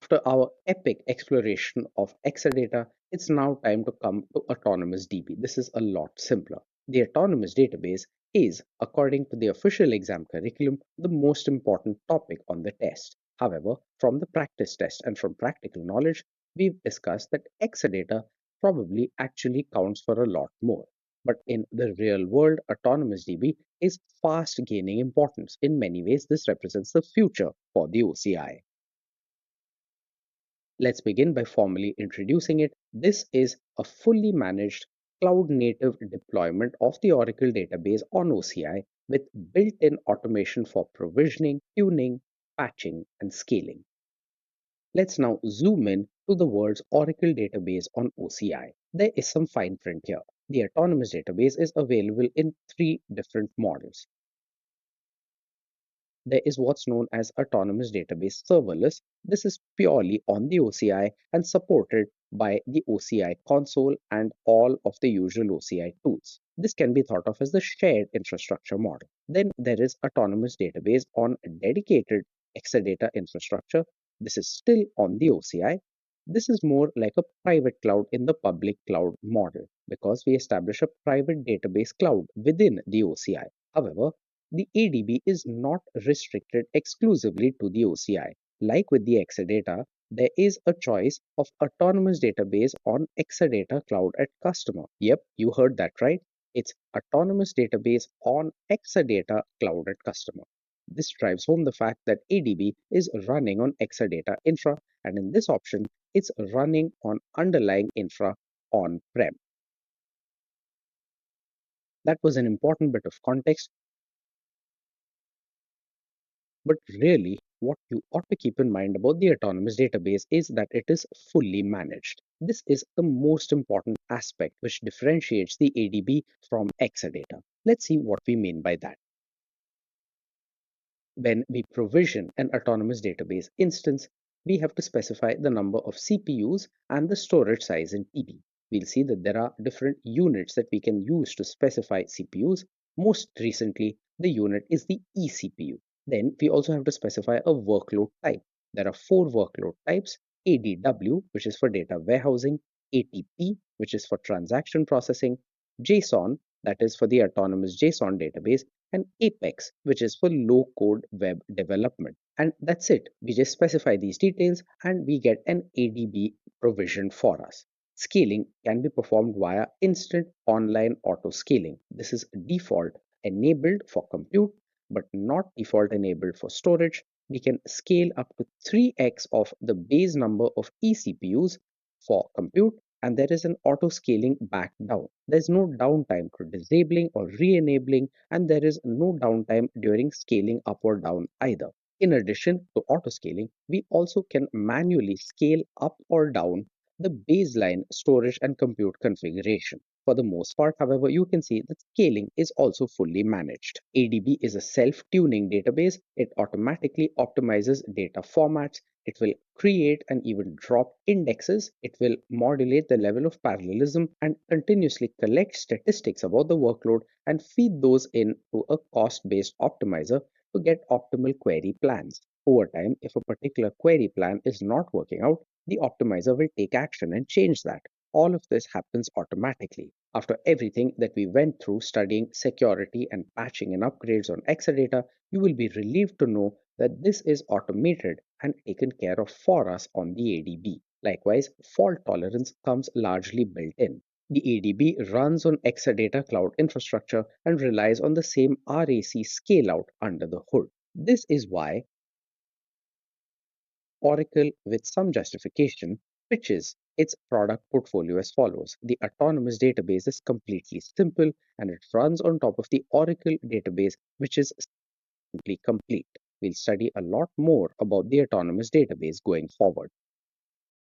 After our epic exploration of Exadata, it's now time to come to Autonomous DB. This is a lot simpler. The Autonomous database is, according to the official exam curriculum, the most important topic on the test. However, from the practice test and from practical knowledge, we've discussed that Exadata probably actually counts for a lot more. But in the real world, Autonomous DB is fast gaining importance. In many ways, this represents the future for the OCI. Let's begin by formally introducing it. This is a fully managed cloud native deployment of the Oracle database on OCI with built-in automation for provisioning, tuning, patching, and scaling. Let's now zoom in to the words Oracle database on OCI. There is some fine print here. The autonomous database is available in three different models. There is what's known as Autonomous Database Serverless. This is purely on the OCI and supported by the OCI console and all of the usual OCI tools. This can be thought of as the shared infrastructure model. Then there is Autonomous Database on dedicated Exadata infrastructure. This is still on the OCI. This is more like a private cloud in the public cloud model because we establish a private database cloud within the OCI. However, the ADB is not restricted exclusively to the OCI. Like with the Exadata, there is a choice of autonomous database on Exadata Cloud at Customer. Yep, you heard that right. It's autonomous database on Exadata Cloud at Customer. This drives home the fact that ADB is running on Exadata infra, and in this option, it's running on underlying infra on-prem. That was an important bit of context. But really, what you ought to keep in mind about the autonomous database is that it is fully managed. This is the most important aspect which differentiates the ADB from Exadata. Let's see what we mean by that. When we provision an autonomous database instance, we have to specify the number of CPUs and the storage size in TB. We'll see that there are different units that we can use to specify CPUs. Most recently, the unit is the eCPU. Then we also have to specify a workload type. There are four workload types: ADW, which is for data warehousing, ATP, which is for transaction processing, JSON, that is for the autonomous JSON database, and Apex, which is for low code web development. And that's it. We just specify these details and we get an ADB provision for us. Scaling can be performed via instant online auto scaling. This is default enabled for compute but not default enabled for storage. We can scale up to 3x of the base number of eCPUs for compute, and there is an auto scaling back down. There's no downtime to disabling or re-enabling, and there is no downtime during scaling up or down either. In addition to auto scaling, we also can manually scale up or down the baseline storage and compute configuration. For the most part, however, you can see that scaling is also fully managed. ADB is a self-tuning database. It automatically optimizes data formats. It will create and even drop indexes. It will modulate the level of parallelism and continuously collect statistics about the workload and feed those into a cost-based optimizer to get optimal query plans. Over time, if a particular query plan is not working out, the optimizer will take action and change that. All of this happens automatically. After everything that we went through studying security and patching and upgrades on Exadata, you will be relieved to know that this is automated and taken care of for us on the ADB. Likewise, fault tolerance comes largely built in. The ADB runs on Exadata cloud infrastructure and relies on the same RAC scale-out under the hood. This is why Oracle, with some justification, pitches its product portfolio as follows. The autonomous database is completely simple and it runs on top of the Oracle database, which is simply complete. We'll study a lot more about the autonomous database going forward.